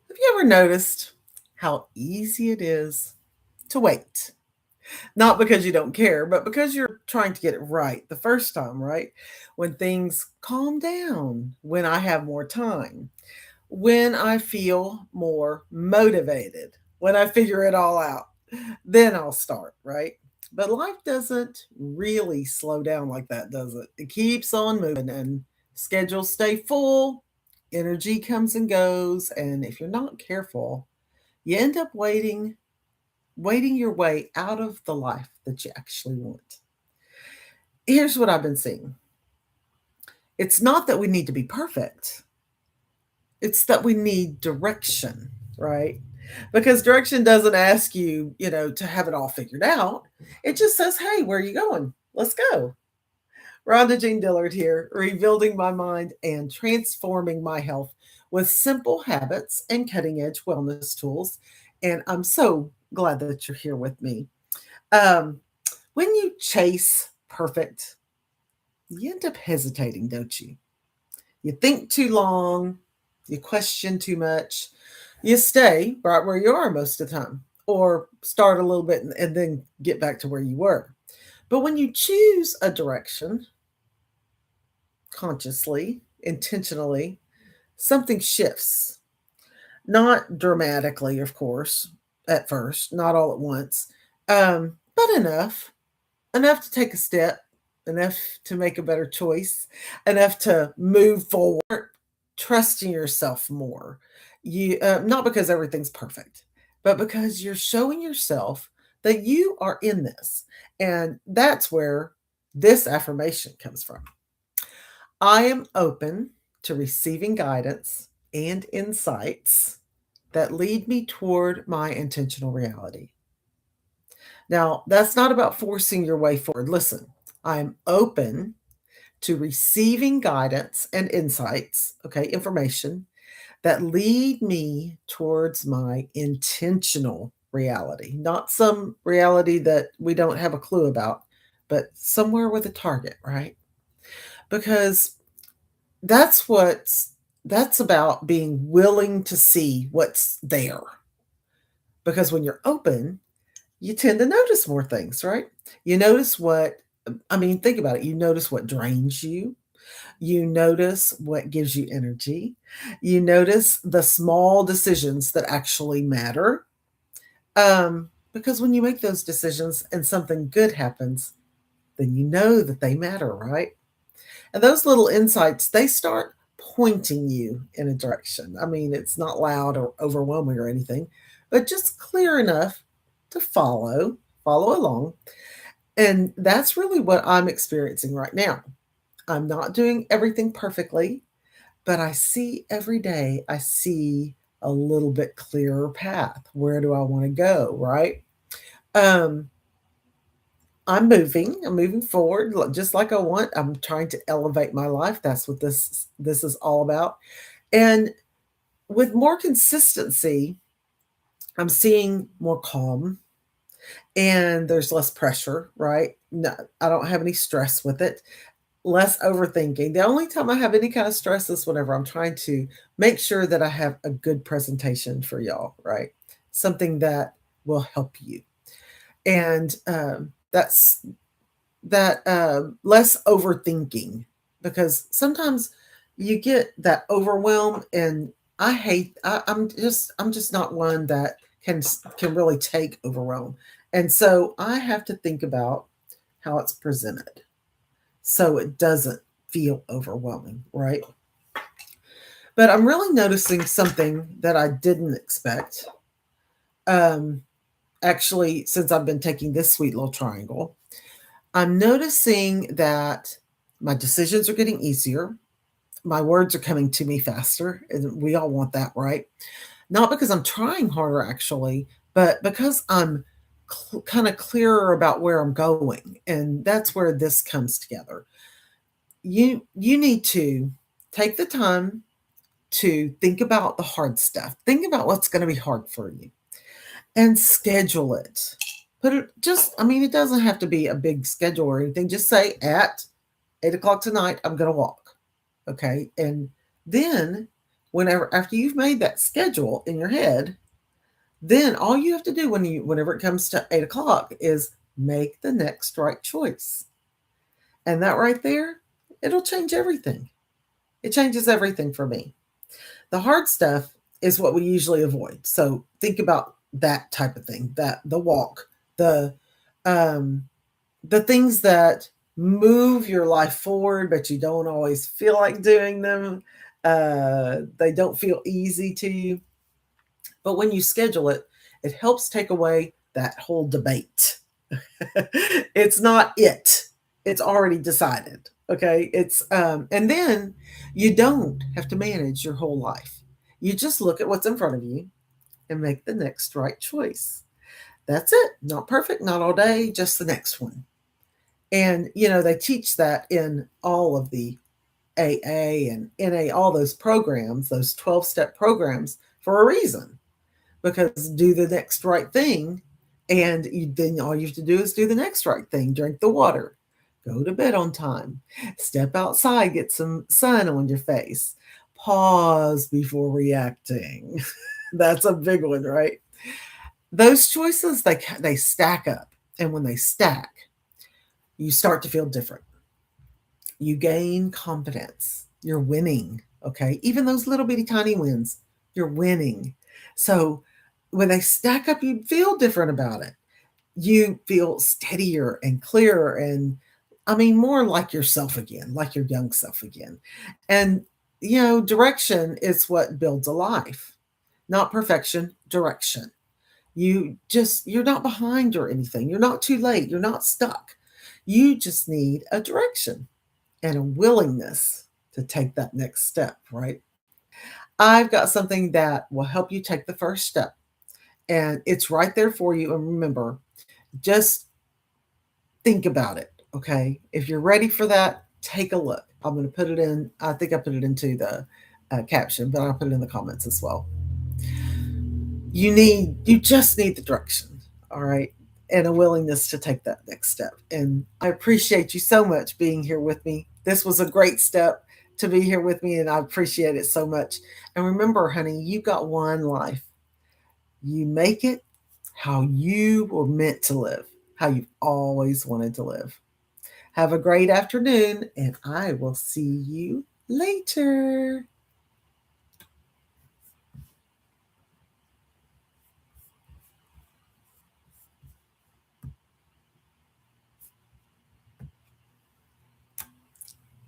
Have you ever noticed how easy it is to wait? Not because you don't care, but because you're trying to get it right the first time, right? When things calm down, when I have more time, when I feel more motivated, when I figure it all out, then I'll start, right? But life doesn't really slow down like that, does it? It keeps on moving and schedules stay full, energy comes and goes, and if you're not careful, you end up waiting your way out of the life that you actually want. Here's what I've been seeing. It's not that we need to be perfect. It's that we need direction, right? Because direction doesn't ask you, to have it all figured out. It just says, hey, where are you going? Let's go. Rhonda Jean Dillard here, rebuilding my mind and transforming my health with simple habits and cutting edge wellness tools. And I'm so glad that you're here with me. Um, when you chase perfect, you end up hesitating, don't you? You think too long, you question too much, you stay right where you are most of the time, or start a little bit and then get back to where you were. But when you choose a direction consciously, intentionally, something shifts. Not dramatically, of course, at first, not all at once, but enough to take a step, enough to make a better choice, enough to move forward, trusting yourself more. You not because everything's perfect, but because you're showing yourself that you are in this, and that's where this affirmation comes from. I am open to receiving guidance and insights that lead me toward my intentional reality. Now, that's not about forcing your way forward. Listen, I'm open to receiving guidance and insights, okay, information that lead me towards my intentional reality, not some reality that we don't have a clue about, but somewhere with a target, right? Because that's what's that's about being willing to see what's there. Because when you're open, you tend to notice more things, right? You notice think about it. You notice what drains you. You notice what gives you energy. You notice the small decisions that actually matter. Because when you make those decisions and something good happens, then you know that they matter, right? And those little insights, they start pointing you in a direction. I mean, it's not loud or overwhelming or anything, but just clear enough to follow along. And that's really what I'm experiencing right now. I'm not doing everything perfectly, but I see every day, I see a little bit clearer path. Where do I want to go, right? Um, I'm moving forward just like I want. I'm trying to elevate my life. That's what this is all about. And with more consistency, I'm seeing more calm and there's less pressure, right? No, I don't have any stress with it. Less overthinking. The only time I have any kind of stress is whenever I'm trying to make sure that I have a good presentation for y'all, right? Something that will help you. And that less overthinking, because sometimes you get that overwhelm, and I'm just not one that can really take overwhelm, and so I have to think about how it's presented so it doesn't feel overwhelming, right? But I'm really noticing something that I didn't expect. Um, Actually, since I've been taking this sweet little triangle, I'm noticing that my decisions are getting easier. My words are coming to me faster, and we all want that, right? Not because I'm trying harder, actually, but because I'm kind of clearer about where I'm going, and that's where this comes together. You need to take the time to think about the hard stuff. Think about what's going to be hard for you and schedule it. Put it just, I mean, it doesn't have to be a big schedule or anything. Just say at 8 o'clock tonight, I'm going to walk. Okay. And then Whenever after you've made that schedule in your head, then all you have to do whenever it comes to 8 o'clock is make the next right choice. And that right there, it'll change everything. It changes everything for me. The hard stuff is what we usually avoid. So think about that type of thing, that the walk, the um the things that move your life forward, but you don't always feel like doing them. They don't feel easy to you. But when you schedule it, it helps take away that whole debate. It's not it. It's already decided. Okay. And then you don't have to manage your whole life. You just look at what's in front of you and make the next right choice. That's it. Not perfect, not all day, just the next one. And, they teach that in all of the AA and NA, all those programs, those 12-step programs for a reason. Because do the next right thing, and then all you have to do is do the next right thing. Drink the water, go to bed on time, step outside, get some sun on your face, pause before reacting. That's a big one, right? Those choices, they stack up, and when they stack, you start to feel different. You gain confidence. You're winning, okay? Even those little bitty tiny wins, you're winning. So when they stack up, you feel different about it. You feel steadier and clearer and, I mean, more like yourself again, like your young self again. And, direction is what builds a life, not perfection, direction. You're not behind or anything. You're not too late. You're not stuck. You just need a direction and a willingness to take that next step, right? I've got something that will help you take the first step, and it's right there for you. And remember, just think about it, okay? If you're ready for that, take a look. I'm going to put it in, I think I put it into the caption, but I'll put it in the comments as well. You just need the direction, all right? And a willingness to take that next step. And I appreciate you so much being here with me. This was a great step to be here with me, and I appreciate it so much. And remember, honey, you got one life. You make it how you were meant to live, how you've always wanted to live. Have a great afternoon, and I will see you later.